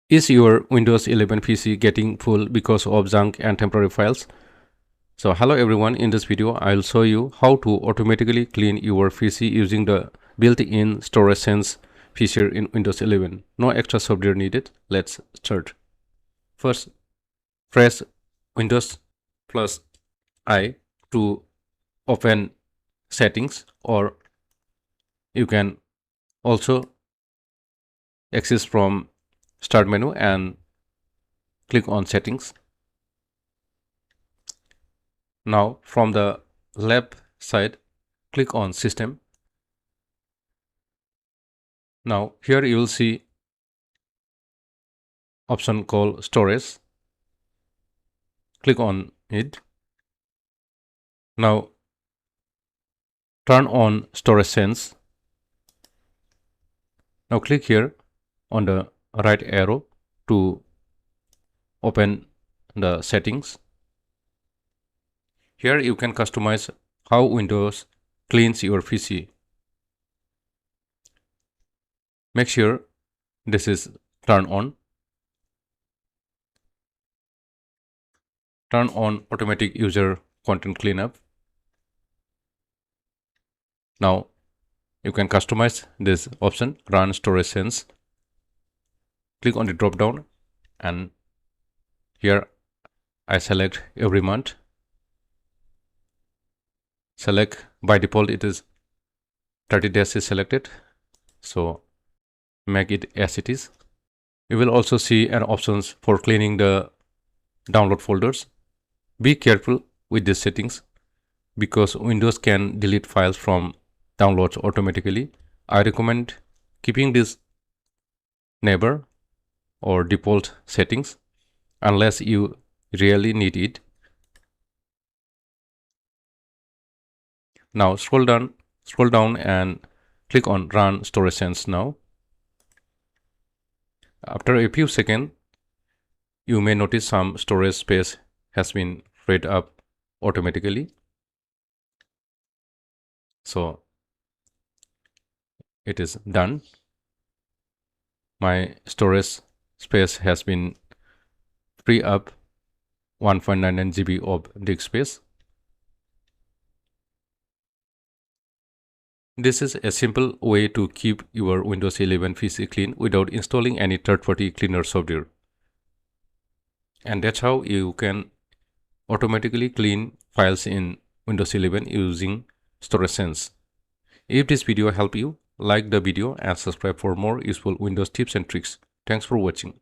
Is your Windows 11 PC getting full because of junk and temporary files? So hello everyone, in this video I'll show you how to automatically clean your PC using the built-in Storage Sense feature in Windows 11. No extra software needed. Let's start. First, press Windows plus I to open settings, or you can also access from start menu and click on settings. Now from the left side, click on system. Now here you will see option called storage. Click on it. Now turn on Storage Sense. Now click here on the right arrow to open the settings. Here you can customize how Windows cleans your PC. Make sure this is turned on. Turn on automatic user content cleanup. Now you can customize this option, run Storage Sense. Click on the drop down and here I select every month. Select, by default it is 30 days is selected, so make it as it is. You will also see an options for cleaning the download folders. Be careful with these settings because Windows can delete files from downloads automatically. I recommend keeping this neighbor or default settings unless you really need it. Now scroll down and click on run Storage Sense now. After a few seconds, you may notice some storage space has been freed up automatically. So it is done. My storage space has been free up 1.99 GB of disk space. This is a simple way to keep your Windows 11 PC clean without installing any third-party cleaner software. And that's how you can automatically clean files in Windows 11 using Storage Sense. If this video helped you, like the video and subscribe for more useful Windows tips and tricks. Thanks for watching.